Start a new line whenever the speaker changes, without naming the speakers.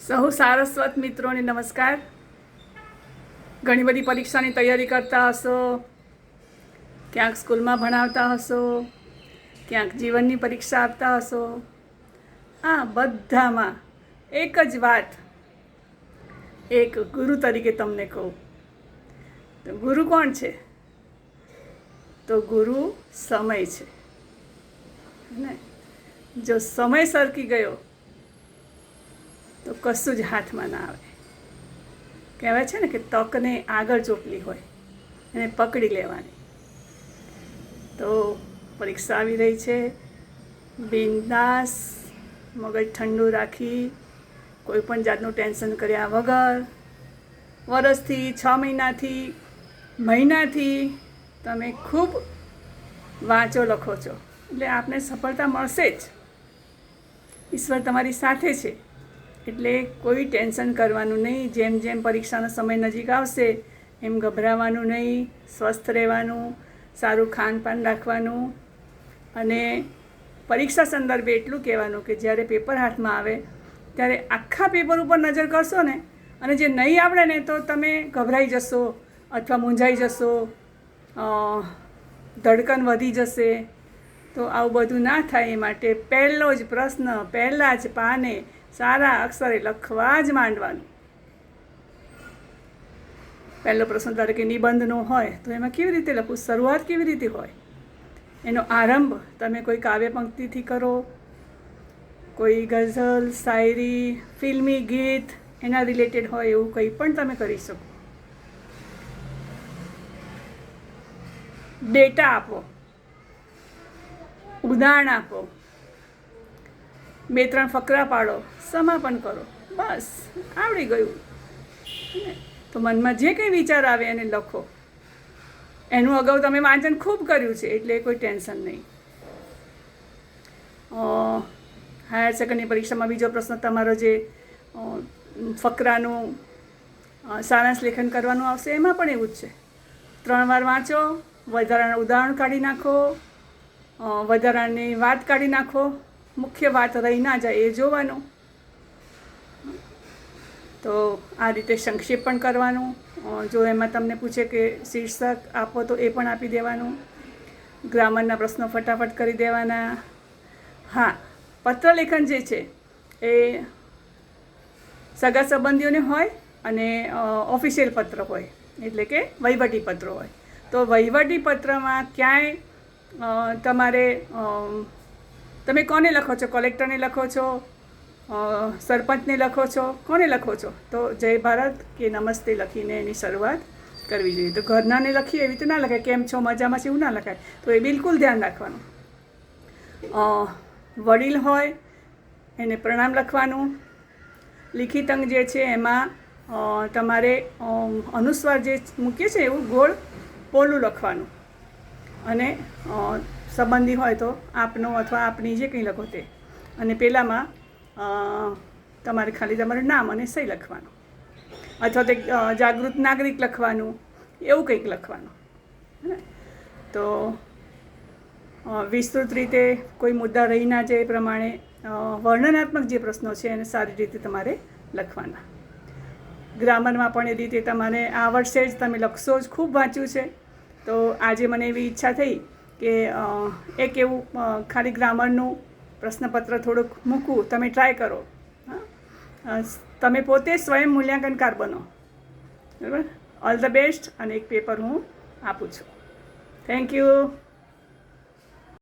સહુ સારસ્વત મિત્રોને નમસ્કાર. ઘણી બધી પરીક્ષાની તૈયારી કરતા હશો, ક્યાંક સ્કૂલમાં ભણાવતા હશો, ક્યાંક જીવનની પરીક્ષા આપતા હશો. આ બધામાં એક જ વાત એક ગુરુ તરીકે તમને કહું તો ગુરુ કોણ છે? તો ગુરુ સમય છે ને. જો સમય સરકી ગયો તો કશું જ હાથમાં ના આવે. કહેવાય છે ને કે તકને આગળ ચોપલી હોય એને પકડી લેવાની. તો પરીક્ષા આવી રહી છે, બિંદાસ મગજ ઠંડુ રાખી કોઈ પણ જાતનું ટેન્શન કર્યા વગર વરસથી 6 મહિનાથી તમે ખૂબ વાંચો લખો છો એટલે આપને સફળતા મળશે જ. ઈશ્વર તમારી સાથે છે એટલે કોઈ ટેન્શન કરવાનું નહીં. જેમ જેમ પરીક્ષાનો સમય નજીક આવશે એમ ગભરાવાનું નહીં, સ્વસ્થ રહેવાનું, સારું ખાનપાન રાખવાનું અને પરીક્ષા સંદર્ભે એટલું કહેવાનું કે જ્યારે પેપર હાથમાં આવે ત્યારે આખા પેપર ઉપર નજર કરશો ને અને જે નહીં આવડે ને તો તમે ગભરાઈ જશો અથવા મૂંઝાઈ જશો, ધડકન વધી જશે. તો આવું બધું ના થાય એ માટે પહેલો જ પ્રશ્ન પહેલાં જ પાને સારા અક્ષરે લખવા જ માંડવાનું. પહેલો પ્રશ્ન ધારો કે નિબંધનો હોય તો એમાં કેવી રીતે લખવું, શરૂઆત કેવી રીતે હોય, એનો આરંભ તમે કોઈ કાવ્ય પંક્તિથી કરો, કોઈ ગઝલ, શાયરી, ફિલ્મી ગીત એના રિલેટેડ હોય એવું કંઈ પણ તમે કરી શકો. ડેટા આપો, ઉદાહરણ આપો, 2-3 ફકરા પાડો, સમાપન કરો, બસ આવડી ગયું. તો મનમાં જે કંઈ વિચાર આવે એને લખો. એનું અગાઉ તમે વાંચન ખૂબ કર્યું છે એટલે કોઈ ટેન્શન નહીં. હાયર સેકન્ડરી પરીક્ષામાં બીજો પ્રશ્ન તમારો જે ફકરાનું સારાંશ લેખન કરવાનું આવશે એમાં પણ એવું જ છે. 3 વાર વાંચો, વધારાના ઉદાહરણ કાઢી નાખો, વધારાની વાત કાઢી નાખો, મુખ્ય વાત રહી ના જાય એ જોવાનું. તો આ રીતે સંક્ષેપ પણ કરવાનું. જો એમાં તમને પૂછે કે શીર્ષક આપો તો એ પણ આપી દેવાનું. ગ્રામરના પ્રશ્નો ફટાફટ કરી દેવાના. હા, પત્રલેખન જે છે એ સગા સંબંધીઓને હોય અને ઓફિશિયલ પત્ર હોય એટલે કે વહીવટી પત્રો હોય. તો વહીવટી પત્રમાં ક્યાંય તમારે તમે કોને લખો છો? કલેક્ટરને લખો છો, સરપંચને લખો છો, કોને લખો છો? તો જય ભારત કે નમસ્તે લખીને એની શરૂઆત કરવી જોઈએ. તો ઘરનાને લખીએ એવી રીતે ના લખાય, કેમ છો, મજામાં છે એવું ના લખાય. તો એ બિલકુલ ધ્યાન રાખવાનું. વડીલ હોય એને પ્રણામ લખવાનું. લિખિત અંગ જે છે એમાં તમારે અનુસ્વાર જે મૂકીએ છે એવું ગોળ પોલું લખવાનું. અને સંબંધી હોય તો આપનો અથવા આપની જે કંઈ લખો તે. અને પહેલાંમાં તમારે ખાલી તમારું નામ અને સહી લખવાનું અથવા તો જાગૃત નાગરિક લખવાનું, એવું કંઈક લખવાનું. તો વિસ્તૃત રીતે કોઈ મુદ્દા રહી ના જાય એ પ્રમાણે વર્ણનાત્મક જે પ્રશ્નો છે એને સારી રીતે તમારે લખવાના. ગ્રામરમાં પણ એ રીતે તમારે આ વર્ષે જ તમે લખશો જ. ખૂબ વાંચ્યું છે તો આજે મને એવી ઈચ્છા થઈ કે એક એવું ખાલી ગ્રામરનું પ્રશ્નપત્ર થોડુંક મૂકવું. તમે ટ્રાય કરો. તમે પોતે સ્વયં મૂલ્યાંકનકાર બનો. બરાબર? All the best. અને એક પેપર હું આપું છું. Thank you.